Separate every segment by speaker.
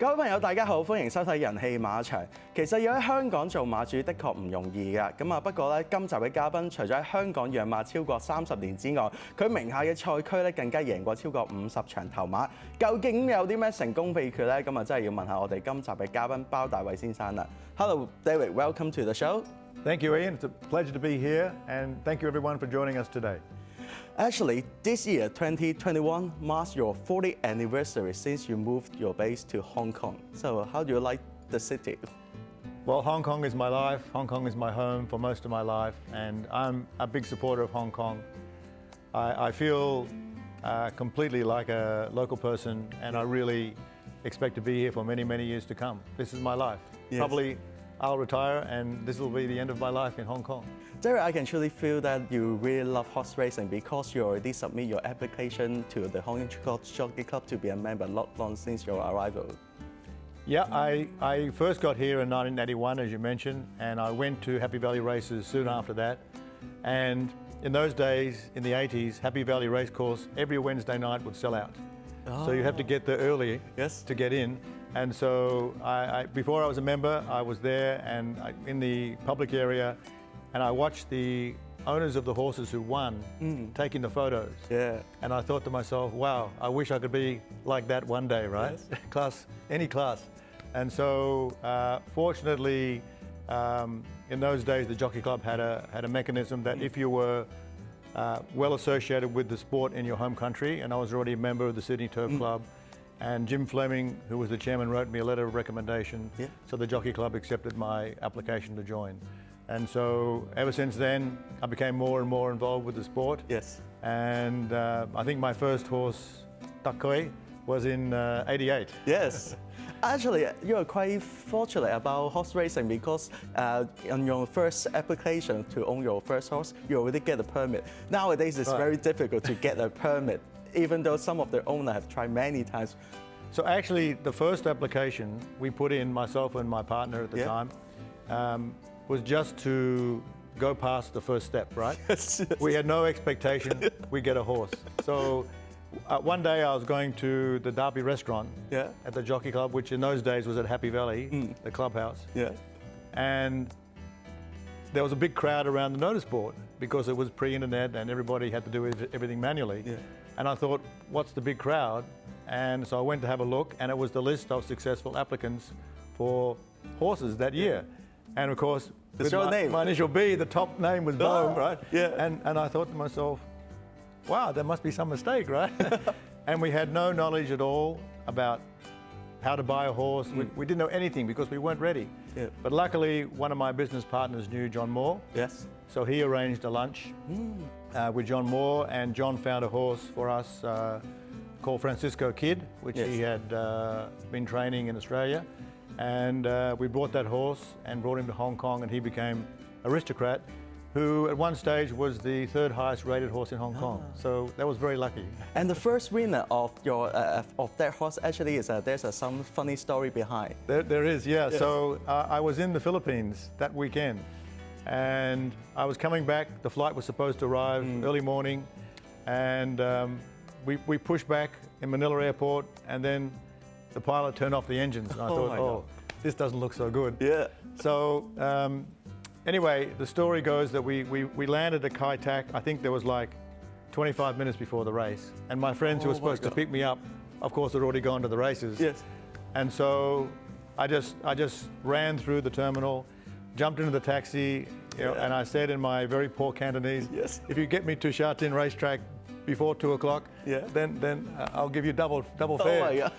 Speaker 1: 各位朋友，大家好，歡迎收睇人氣馬場。其實要喺香港做馬主的確唔容易㗎。咁不過咧，今集嘅嘉賓除咗喺香港養馬超過30年之外，佢名下嘅賽區咧更加贏過超過50場頭馬。究竟有啲咩成功秘訣咧？咁真係要問下我哋今集嘅嘉賓包大衛先生啦。Hello, David, welcome to the show.
Speaker 2: Thank you, Ian. It's a pleasure to be here, and thank you everyone for joining us today.
Speaker 1: Actually, this year, 2021, marks your 40th anniversary since you moved your base to Hong Kong. So how do you like the city?
Speaker 2: Well, Hong Kong is my life. Hong Kong is my home for most of my life, and I'm a big supporter of Hong Kong. I feel completely like a local person, and I really expect to be here for many, many years to come. This is my life.
Speaker 1: Yes.
Speaker 2: Probably I'll retire, and this will be the end of my life in Hong Kong.
Speaker 1: Derek, I can truly feel that you really love horse racing because you already submit your application to the Hong Kong Jockey Club to be a member not long since your arrival.
Speaker 2: Yeah, I first got here in 1981, as you mentioned, and I went to Happy Valley races soon after that. And in those days, in the 80s, Happy Valley Racecourse, every Wednesday night would sell out. So you have to get there early to get in. And so before I was a member, I was there and in the public area, and I watched the owners of the horses who won taking the photos.
Speaker 1: Yeah.
Speaker 2: And I thought to myself, wow, I wish I could be like that one day, right? Yes. Any class. And so fortunately, in those days, the Jockey Club had a mechanism that if you were well associated with the sport in your home country, and I was already a member of the Sydney Turf Club, and Jim Fleming, who was the chairman, wrote me a letter of recommendation. Yeah. So the Jockey Club accepted my application to join. And so ever since then, I became more and more involved with the sport.
Speaker 1: Yes.
Speaker 2: And I think my first horse, Takoi, was in '88.
Speaker 1: Yes. Actually, you are quite fortunate about horse racing because on your first application to own your first horse, you already get a permit. Nowadays, it's very difficult to get a permit, even though some of the owners have tried many times.
Speaker 2: So actually, the first application we put in, myself and my partner at the time, was just to go past the first step, right?
Speaker 1: Yes.
Speaker 2: We had no expectation we'd get a horse. So one day I was going to the Derby restaurant at the Jockey Club, which in those days was at Happy Valley, the clubhouse. Yeah. And there was a big crowd around the notice board because it was pre-internet and everybody had to do everything manually. Yeah. And I thought, what's the big crowd? And so I went to have a look, and it was the list of successful applicants for horses that year. And of course, with my initial B, the top name was Boehm, right? Yeah. And I thought to myself, wow, there must be some mistake, right? And we had no knowledge at all about how to buy a horse. We didn't know anything because we weren't ready. Yeah. But luckily, one of my business partners knew John Moore. Yes. So he arranged a lunch with John Moore, and John found a horse for us called Francisco Kid, which he had been training in Australia. And we brought that horse and brought him to Hong Kong, and he became Aristocrat, who at one stage was the third highest rated horse in Hong Kong. So that was very lucky.
Speaker 1: And the first winner of your of that horse actually is there's some funny story behind.
Speaker 2: There is, yeah. Yes. So I was in the Philippines that weekend, and I was coming back. The flight was supposed to arrive early morning, and we pushed back in Manila Airport, and then the pilot turned off the engines, and I thought, this doesn't look so good. Yeah. So anyway, the story goes that we landed at Kai Tak. I think there was like 25 minutes before the race, and my friends who were supposed to pick me up, of course, had already gone to the races. Yes. And so I just ran through the terminal, jumped into the taxi, and I said in my very poor Cantonese, if you get me to Sha Tin racetrack before 2 o'clock, then I'll give you double fare. My God.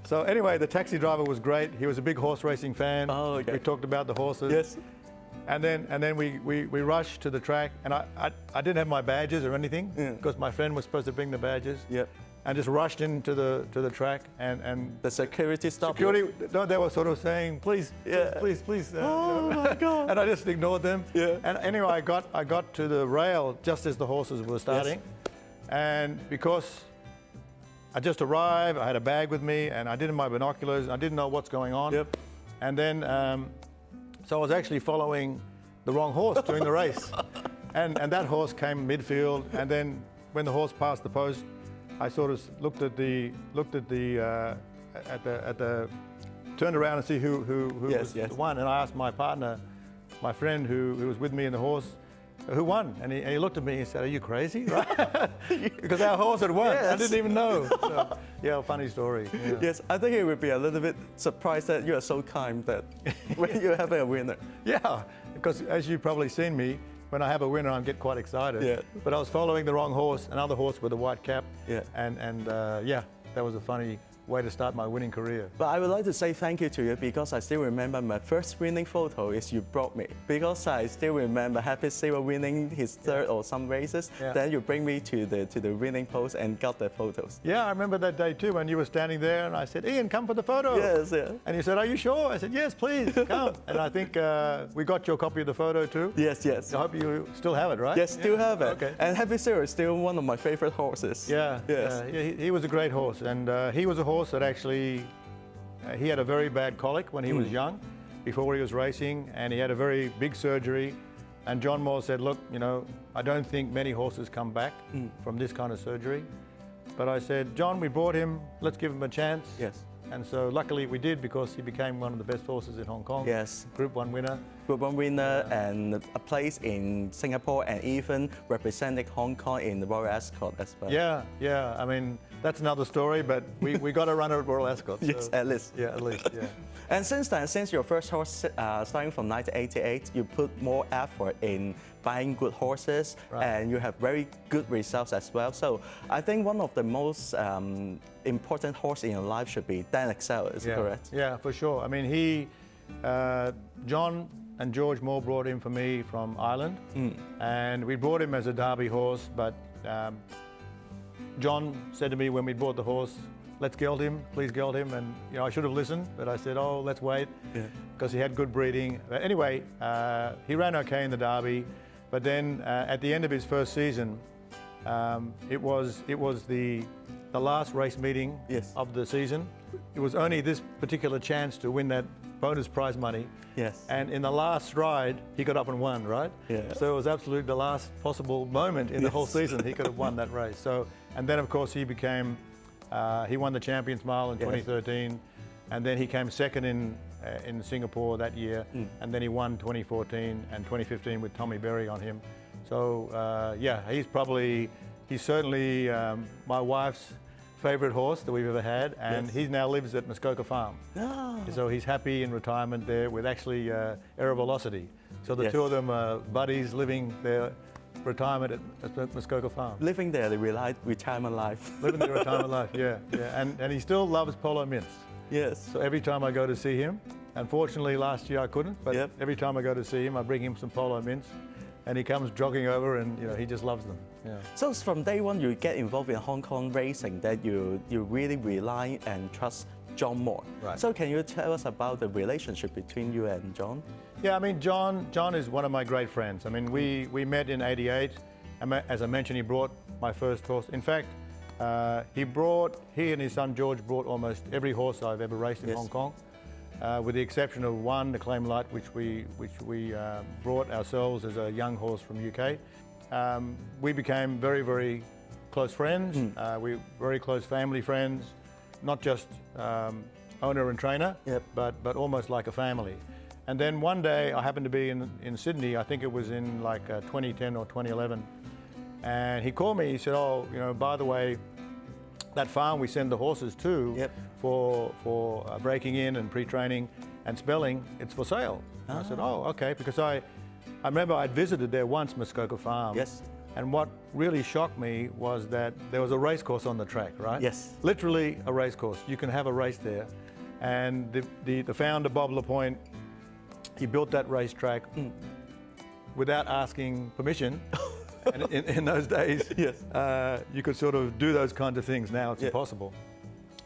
Speaker 2: So anyway, the taxi driver was great. He was a big horse racing fan. Oh, okay. We talked about the horses. Yes. And then we rushed to the track, and I didn't have my badges or anything because my friend was supposed to bring the badges. Yep. And just rushed into the track, and
Speaker 1: the security stopped.
Speaker 2: No, they were sort of saying, please.
Speaker 1: Oh my God!
Speaker 2: And I just ignored them. Yeah. And anyway, I got to the rail just as the horses were starting, and because I just arrived, I had a bag with me, and I didn't have my binoculars. I didn't know what's going on. Yep. And then, so I was actually following the wrong horse during the race, and that horse came midfield. And then when the horse passed the post, I sort of looked at the turned around and see who
Speaker 1: Yes,
Speaker 2: was the one. And I asked my partner, my friend who was with me in the horse, who won? And he looked at me and said, "Are you crazy?" Right? Because our horse had won.
Speaker 1: Yes.
Speaker 2: I didn't even know. So, yeah, funny story. Yeah.
Speaker 1: Yes, I think he would be a little bit surprised that you are so kind that when you have a winner.
Speaker 2: Yeah, because as you've probably seen me, when I have a winner, I get quite excited.
Speaker 1: Yeah.
Speaker 2: But I was following the wrong horse, another horse with a white cap.
Speaker 1: Yeah.
Speaker 2: And yeah, that was a funny way to start my winning career.
Speaker 1: But I would like to say thank you to you because I still remember my first winning photo is you brought me. Because I still remember Happy Silver winning his third or some races.
Speaker 2: Yeah.
Speaker 1: Then you bring me to the winning post and got the photos.
Speaker 2: Yeah, I remember that day too when you were standing there and I said, "Ian, come for the photo."
Speaker 1: Yes, yeah.
Speaker 2: And you said, "Are you sure?" I said, "Yes, please, come." And I think we got your copy of the photo too.
Speaker 1: Yes, yes.
Speaker 2: I hope you still have it, right?
Speaker 1: Yes, still have it.
Speaker 2: Okay.
Speaker 1: And Happy Silver is still one of my favorite horses.
Speaker 2: Yeah,
Speaker 1: Yes.
Speaker 2: he was a great horse, and he was a horse that actually, he had a very bad colic when he was young, before he was racing, and he had a very big surgery. And John Moore said, "Look, you know, I don't think many horses come back from this kind of surgery." But I said, "John, we brought him, let's give him a chance."
Speaker 1: Yes.
Speaker 2: And so luckily we did, because he became one of the best horses in Hong Kong.
Speaker 1: Yes.
Speaker 2: Group 1 winner.
Speaker 1: Group 1 winner and a place in Singapore and even representing Hong Kong in the Royal Ascot as well.
Speaker 2: Yeah, yeah. I mean, that's another story, but we got to run at Royal Ascot. So,
Speaker 1: Yes, at least.
Speaker 2: Yeah, at least, yeah.
Speaker 1: And since then, since your first horse starting from 1988, you put more effort in buying good horses,
Speaker 2: Right.
Speaker 1: and you have very good results as well. So I think one of the most important horse in your life should be Dan Excel, is it correct?
Speaker 2: Yeah, for sure. I mean, John and George Moore brought him for me from Ireland, and we brought him as a Derby horse, but John said to me when we bought the horse, "Let's geld him, please geld him." And you know, I should have listened, but I said, "Oh, let's wait," because he had good breeding. But anyway, he ran okay in the Derby, but then at the end of his first season, it was the last race meeting of the season. It was only this particular chance to win that bonus prize money.
Speaker 1: Yes.
Speaker 2: And in the last ride, he got up and won, right?
Speaker 1: Yeah.
Speaker 2: So it was absolutely the last possible moment in the whole season he could have won that race. So, and then of course he became, he won the Champions Mile in 2013, and then he came second in Singapore that year, and then he won 2014 and 2015 with Tommy Berry on him. So yeah, he's certainly my wife's favourite horse that we've ever had, and he now lives at Muskoka Farm.
Speaker 1: Oh.
Speaker 2: So he's happy in retirement there with actually Air Velocity. So the two of them are buddies living their retirement at Muskoka Farm.
Speaker 1: Living there, the retirement life.
Speaker 2: Living their retirement life, yeah. And he still loves polo mints.
Speaker 1: Yes.
Speaker 2: So every time I go to see him, unfortunately last year I couldn't, but every time I go to see him, I bring him some polo mints, and he comes jogging over, and you know, he just loves them. Yeah.
Speaker 1: So from day one, you get involved in Hong Kong racing, that you really rely and trust John Moore.
Speaker 2: Right.
Speaker 1: So can you tell us about the relationship between you and John?
Speaker 2: Yeah, I mean, John is one of my great friends. I mean, we met in '88. As I mentioned, he brought my first horse. In fact, he and his son George brought almost every horse I've ever raced in Hong Kong, with the exception of one, the Claim Light, which we brought ourselves as a young horse from UK. We became very, very close friends. We were very close family friends, not just owner and trainer, but almost like a family. And then one day I happened to be in Sydney, I think it was in like 2010 or 2011, and he called me, he said, "Oh, you know, by the way, that farm we send the horses to for breaking in and pre-training and spelling, it's for sale." And I said, "Oh, okay," because I remember I'd visited there once, Muskoka Farm.
Speaker 1: Yes.
Speaker 2: And what really shocked me was that there was a race course on the track, right?
Speaker 1: Yes.
Speaker 2: Literally a race course. You can have a race there. And the founder, Bob LaPointe, he built that racetrack without asking permission. And in those days, you could sort of do those kinds of things. Now it's impossible.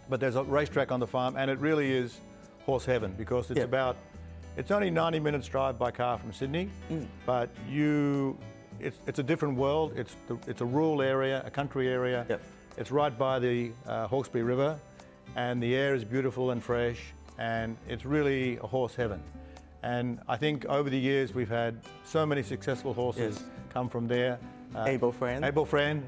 Speaker 2: But there's a racetrack on the farm, and it really is horse heaven, because it's it's only 90 minutes drive by car from Sydney, but it's a different world. It's a rural area, a country area. It's right by the Hawkesbury River, and the air is beautiful and fresh, and it's really a horse heaven. And I think over the years we've had so many successful horses come from there.
Speaker 1: Able Friend.
Speaker 2: Able Friend,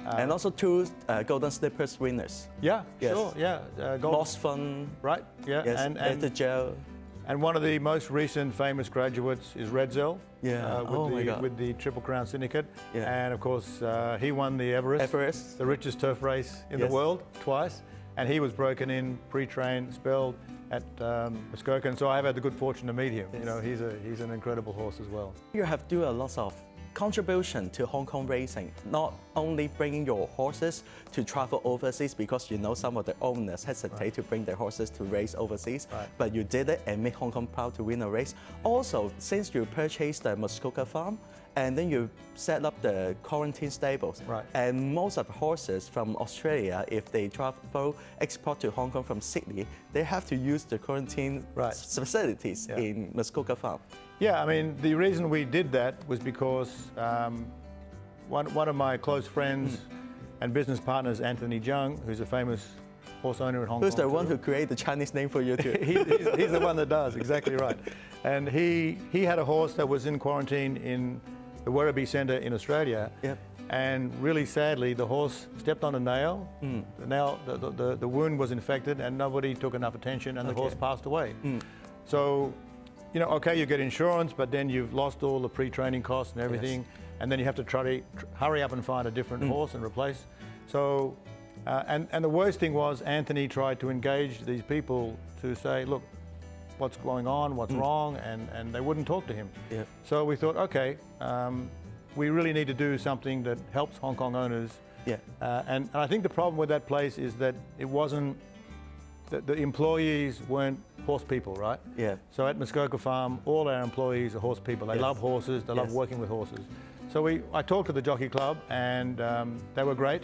Speaker 1: And also 2 Golden Slippers winners.
Speaker 2: Yeah,
Speaker 1: yes.
Speaker 2: sure, yeah.
Speaker 1: Lost Fun.
Speaker 2: Right, yeah.
Speaker 1: Yes, and the gel.
Speaker 2: And one of the most recent famous graduates is Redzel.
Speaker 1: Yeah.
Speaker 2: With the Triple Crown Syndicate.
Speaker 1: Yeah.
Speaker 2: And of course, he won the Everest, the richest turf race in the world twice. And he was broken in, pre-trained, spelled at Muskoka. And so I've had the good fortune to meet him.
Speaker 1: Yes.
Speaker 2: You know, he's an incredible horse as well.
Speaker 1: You have do a lot of contribution to Hong Kong racing, not only bringing your horses to travel overseas, because you know some of the owners hesitate to bring their horses to race overseas, but you did it and make Hong Kong proud to win a race. Also, since you purchased the Muskoka farm, and then you set up the quarantine stables, and most of the horses from Australia, if they travel export to Hong Kong from Sydney, they have to use the quarantine facilities in Muskoka farm.
Speaker 2: Yeah, I mean, the reason we did that was because one of my close friends and business partners, Anthony Zhang, who's a famous horse owner in Hong Kong.
Speaker 1: Who's the one who created the Chinese name for you too?
Speaker 2: He's the one that does, exactly right. And he had a horse that was in quarantine in the Werribee Centre in Australia.
Speaker 1: Yep.
Speaker 2: And really sadly, the horse stepped on a nail. The nail, the wound was infected, and nobody took enough attention, and the horse passed away. So, you know, okay, you get insurance, but then you've lost all the pre-training costs and everything, and then you have to try to hurry up and find a different horse and replace. So, and the worst thing was Anthony tried to engage these people to say, look, what's going on, what's wrong, and they wouldn't talk to him.
Speaker 1: Yeah.
Speaker 2: So we thought, okay, we really need to do something that helps Hong Kong owners.
Speaker 1: Yeah.
Speaker 2: And I think the problem with that place is that it wasn't, the employees weren't horse people, right?
Speaker 1: Yeah.
Speaker 2: So at Muskoka Farm, all our employees are horse people. They love horses, they love working with horses. So I talked to the Jockey Club, and they were great.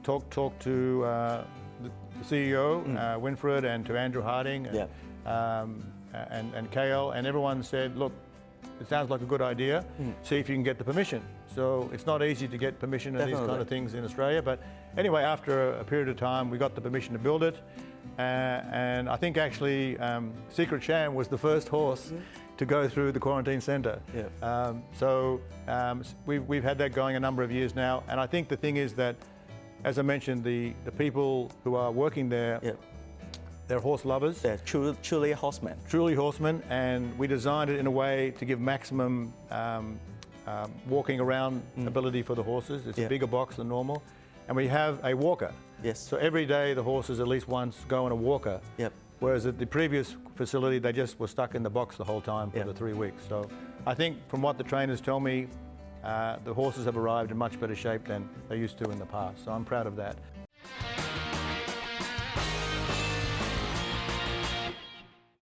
Speaker 2: Talked to the CEO, Winfred, and to Andrew Harding, and KL, and everyone said, look, it sounds like a good idea. See if you can get the permission. So it's not easy to get permission on these kind of things in Australia. But anyway, after a period of time, we got the permission to build it. And I think actually Secret Sham was the first horse to go through the quarantine centre. Yeah. We've had that going a number of years now. And I think the thing is that, as I mentioned, the people who are working there, they're horse lovers.
Speaker 1: They're truly horsemen.
Speaker 2: Truly horsemen, and we designed it in a way to give maximum walking around ability for the horses. It's a bigger box than normal. And we have a walker.
Speaker 1: Yes.
Speaker 2: So every day the horses at least once go on a walker.
Speaker 1: Yep.
Speaker 2: Whereas at the previous facility, they just were stuck in the box the whole time for the 3 weeks. So I think from what the trainers tell me, the horses have arrived in much better shape than they used to in the past. So I'm proud of that.